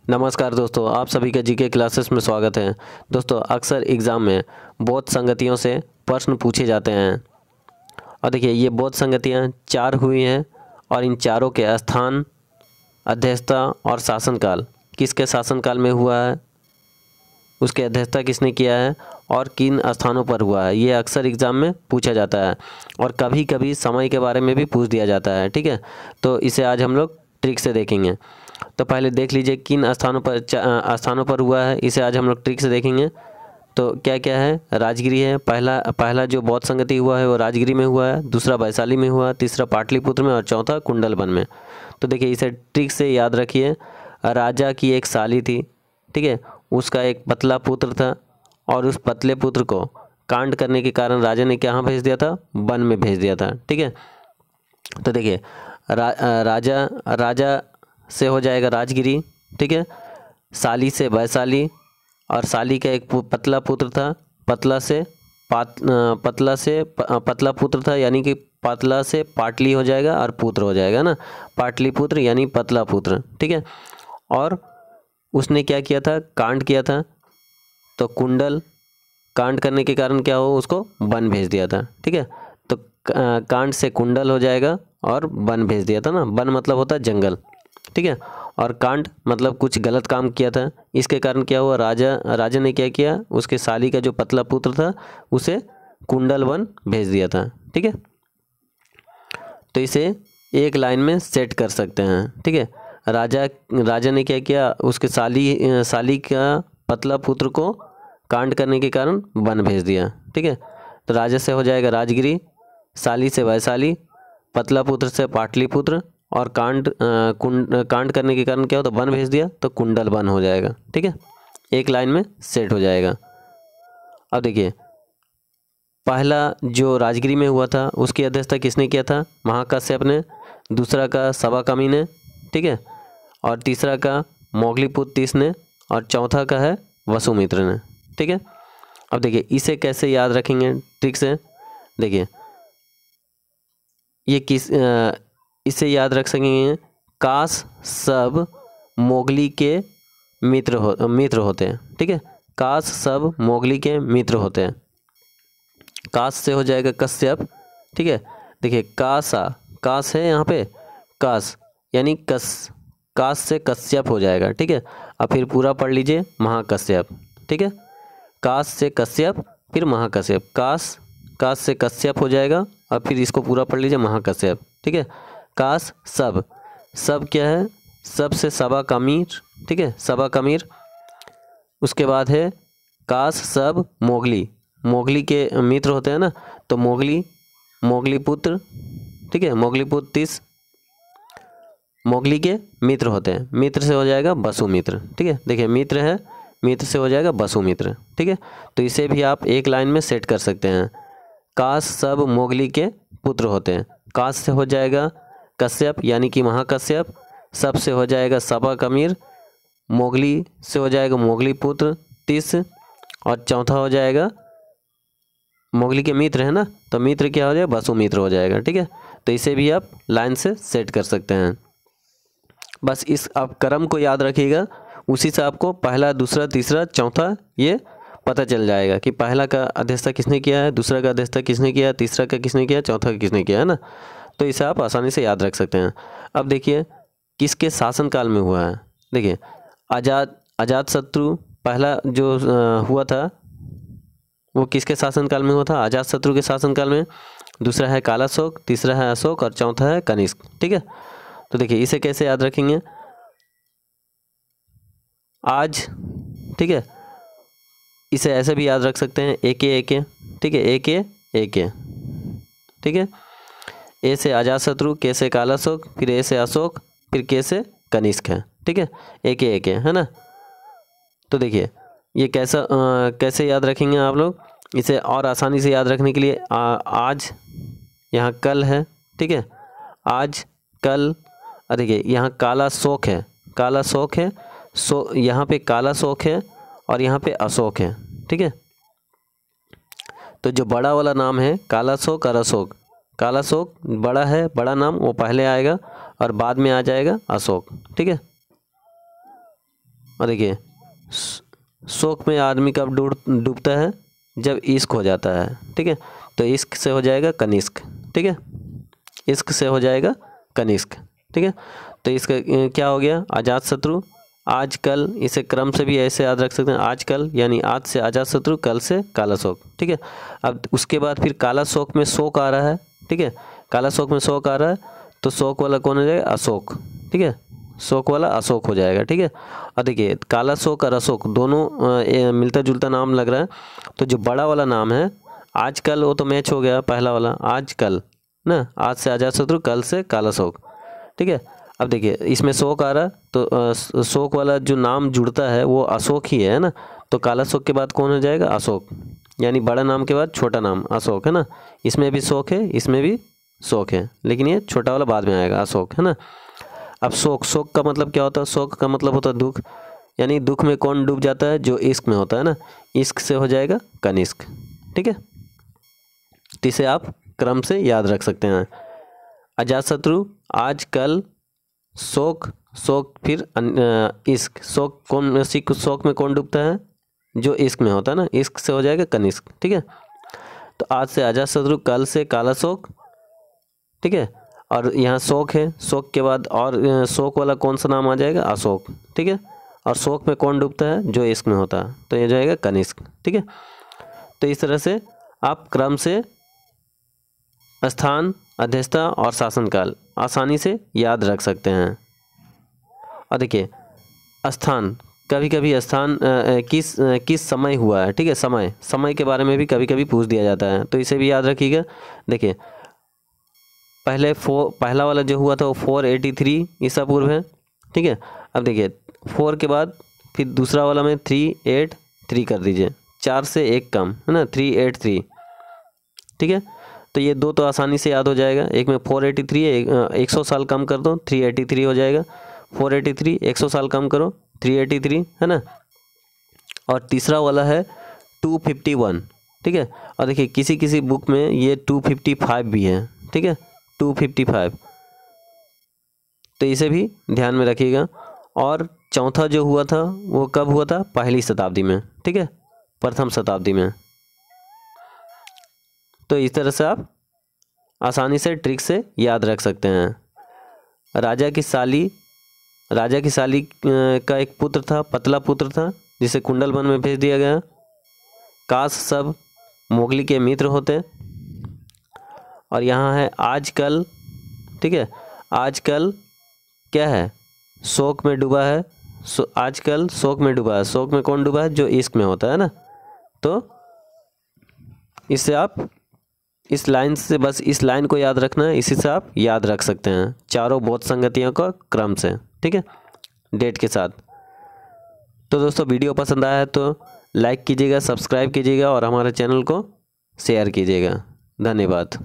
नमस्कार दोस्तों, आप सभी का जीके क्लासेस में स्वागत है। दोस्तों, अक्सर एग्ज़ाम में बोध संगतियों से प्रश्न पूछे जाते हैं और देखिए ये बोध संगतियाँ 4 हुई हैं और इन चारों के स्थान, अध्यक्षता और शासनकाल किसके शासनकाल में हुआ है, उसके अध्यक्षता किसने किया है और किन स्थानों पर हुआ है, ये अक्सर एग्ज़ाम में पूछा जाता है और कभी कभी समय के बारे में भी पूछ दिया जाता है। ठीक है, तो इसे आज हम लोग ट्रिक से देखेंगे। तो पहले देख लीजिए किन स्थानों पर हुआ है, इसे आज हम लोग ट्रिक से देखेंगे। तो क्या क्या है, राजगिरी है, पहला जो बौद्ध संगति हुआ है वो राजगिरी में हुआ है, दूसरा वैशाली में हुआ, तीसरा पाटलिपुत्र में और चौथा कुंडलवन में। तो देखिए इसे ट्रिक से याद रखिए। राजा की एक साली थी, ठीक है, उसका एक पतला पुत्र था और उस पतले पुत्र को कांड करने के कारण राजा ने कहाँ भेज दिया था, वन में भेज दिया था। ठीक है, तो देखिए राजा से हो जाएगा राजगिरी, ठीक है, साली से वैशाली और साली का एक पतला पुत्र था, पतला पुत्र था यानी कि पतला से पाटली हो जाएगा और पुत्र हो जाएगा ना, पाटलिपुत्र यानी पतला पुत्र। ठीक है, और उसने क्या किया था, कांड किया था, तो कुंडल कांड करने के कारण क्या हो, उसको वन भेज दिया था। ठीक है, तो कांड से कुंडल हो जाएगा और वन भेज दिया था ना, वन मतलब होता है जंगल। ठीक है, और कांड मतलब कुछ गलत काम किया था, इसके कारण क्या हुआ, राजा ने क्या किया, उसके साली का जो पतला पुत्र था उसे कुंडल वन भेज दिया था। ठीक है, तो इसे एक लाइन में सेट कर सकते हैं। ठीक है, राजा ने क्या किया, उसके साली का पतला पुत्र को कांड करने के कारण वन भेज दिया। ठीक है, तो राजा से हो जाएगा राजगिरी, साली से वैशाली, पतला पुत्र से पाटलिपुत्र और कांड करने के कारण क्या होता, वन भेज दिया तो कुंडल वन हो जाएगा। ठीक है, एक लाइन में सेट हो जाएगा। अब देखिए पहला जो राजगिरी में हुआ था उसकी अध्यक्षता किसने किया था, महाकश्यप ने, दूसरा का सवाकामी ने, ठीक है, और तीसरा का मोगलीपुत्र तीस ने और चौथा का है वसुमित्र ने। ठीक है, अब देखिए इसे कैसे याद रखेंगे ट्रिक से। देखिए ये इसे याद रख सकेंगे, काश सब मोगली के मित्र होते हैं। ठीक है, काश सब मोगली के मित्र होते हैं। काश से हो जाएगा कश्यप। ठीक है, देखिए काश है यहाँ पे, काश यानी काश से कश्यप हो जाएगा। ठीक है, अब फिर पूरा पढ़ लीजिए, महाकश्यप। ठीक है, काश से कश्यप फिर महाकश्यप, काश से कश्यप हो जाएगा और फिर इसको पूरा पढ़ लीजिए, महाकश्यप। ठीक है, काश सब क्या है, सब से सवाकामीर। ठीक है, सवाकामीर। उसके बाद है काश सब मोगली के मित्र होते हैं ना, तो मोगली पुत्र। ठीक है, मोगलीपुत्र 30 मोगली के मित्र होते हैं, मित्र से हो जाएगा वसुमित्र। ठीक है, देखिए मित्र है, मित्र से हो जाएगा वसुमित्र। ठीक है, तो इसे भी आप एक लाइन में सेट कर सकते हैं। काश सब मोगली के पुत्र होते हैं, काश से हो जाएगा कश्यप यानी कि महाकश्यप, सब से हो जाएगा सवाकामीर, मोगली से हो जाएगा मोगली पुत्र 30 और चौथा हो जाएगा मोगली के मित्र है ना, तो मित्र क्या हो जाएगा, वसुमित्र हो जाएगा। ठीक है, तो इसे भी आप लाइन से सेट कर सकते हैं। बस इस आप क्रम को याद रखिएगा, उसी से आपको पहला, दूसरा, तीसरा, चौथा ये पता चल जाएगा कि पहला का अध्यक्षता किसने किया है, दूसरा का अध्यक्षता किसने किया, तीसरा का किसने किया, चौथा का किसने किया, है ना। तो इसे आप आसानी से याद रख सकते हैं। अब देखिए किसके शासनकाल में हुआ है। देखिए अजातशत्रु पहला जो हुआ था वो किसके शासनकाल में हुआ था, अजातशत्रु के शासनकाल में। दूसरा है कालाशोक, तीसरा है अशोक और चौथा है कनिष्क। ठीक है, तो देखिए इसे कैसे याद रखेंगे, आज, ठीक है, इसे ऐसे भी याद रख सकते हैं, एके। ठीक है, एके। ठीक है, ए से अजातशत्रु, के से कालाशोक, फिर ए से अशोक, फिर के से कनिष्क है। ठीक है, एके है ना। तो देखिए ये कैसे याद रखेंगे आप लोग, इसे और आसानी से याद रखने के लिए आज यहाँ कल है। ठीक है, आज कल, देखिए यहाँ कालाशोक है, यहाँ पे कालाशोक है और यहाँ पे अशोक है। ठीक है, तो जो बड़ा वाला नाम है कालाशोक और अशोक, कालाशोक बड़ा है, बड़ा नाम वो पहले आएगा और बाद में आ जाएगा अशोक। ठीक है, और देखिए शोक में आदमी कब डूबता है, जब इश्क हो जाता है, ठीक है। तो इश्क से हो जाएगा कनिष्क, ठीक है, इश्क से हो जाएगा कनिष्क, ठीक है। तो इसका क्या हो गया, अजातशत्रु। आजकल, इसे क्रम से भी ऐसे याद रख सकते हैं, आजकल यानी आज से अजातशत्रु, कल से कालाशोक, ठीक है। अब उसके बाद फिर कालाशोक में शोक आ रहा है, ठीक है, कालाशोक में शोक आ रहा है, तो शोक वाला कौन हो जाएगा, अशोक, ठीक है, शोक वाला अशोक हो जाएगा, ठीक है। और देखिए कालाशोक और अशोक दोनों मिलता जुलता नाम लग रहा है, तो जो बड़ा वाला नाम है आजकल, वो तो मैच हो गया पहला वाला, आजकल ना, आज से अजातशत्रु, कल से कालाशोक, ठीक है। अब देखिए इसमें शोक आ रहा है, तो शोक वाला जो नाम जुड़ता है वो अशोक ही है ना, तो कालाशोक के बाद कौन हो जाएगा, अशोक, यानी बड़ा नाम के बाद छोटा नाम अशोक, है ना। इसमें भी शोक है, इसमें भी शोक है, लेकिन ये छोटा वाला बाद में आएगा, अशोक, है ना। अब शोक, शोक का मतलब क्या होता है, शोक का मतलब होता है दुख, यानी दुख में कौन डूब जाता है, जो इश्क में होता है ना, इश्क से हो जाएगा कनिष्क, ठीक है। तो इसे आप क्रम से याद रख सकते हैं, अजातशत्रु, आजकल, शोक, शोक फिर इश्क, शोक कौन, शोक में कौन डूबता है, जो इश्क में होता है ना, इश्क से हो जाएगा कनिष्क, ठीक है। तो आज से अजातशत्रु, कल से कालाशोक, ठीक है। और यहाँ शोक है, शोक के बाद और शोक वाला कौन सा नाम आ जाएगा, अशोक, ठीक है। और शोक में कौन डूबता है, जो इश्क में होता है, तो ये जाएगा कनिष्क, ठीक है। तो इस तरह से आप क्रम से स्थान, अध्यक्षता और शासनकाल आसानी से याद रख सकते हैं। और देखिए स्थान, कभी कभी स्थान किस समय हुआ है, ठीक है, समय के बारे में भी कभी कभी पूछ दिया जाता है, तो इसे भी याद रखिएगा। देखिए पहला वाला जो हुआ था वो 483 ईसा पूर्व है, ठीक है। अब देखिए 4 के बाद फिर दूसरा वाला में 383 कर दीजिए, 4 से 1 कम, है ना, 383, ठीक है। तो ये दो तो आसानी से याद हो जाएगा, एक में 483 है, 100 साल कम कर दो 383 हो जाएगा, 483 100 साल कम करो 383, है ना। और तीसरा वाला है 251, ठीक है। और देखिए किसी किसी बुक में ये 255 भी है, ठीक है, 255, तो इसे भी ध्यान में रखिएगा। और चौथा जो हुआ था वो कब हुआ था, पहली शताब्दी में, ठीक है, प्रथम शताब्दी में। तो इस तरह से आप आसानी से ट्रिक से याद रख सकते हैं। राजा की साली का एक पुत्र था, पतला पुत्र था, जिसे कुंडलवन में भेज दिया गया। काश सब मोगली के मित्र होते। और यहाँ है आजकल, ठीक है, आजकल क्या है, शोक में डूबा है, आजकल शोक में डूबा है, शोक में कौन डूबा है, जो इश्क में होता है ना। तो इससे आप इस लाइन से, बस इस लाइन को याद रखना है, इसी से आप याद रख सकते हैं चारों बोध संगतियों का क्रम से, ठीक है, डेट के साथ। तो दोस्तों वीडियो पसंद आया है तो लाइक कीजिएगा, सब्सक्राइब कीजिएगा और हमारे चैनल को शेयर कीजिएगा। धन्यवाद।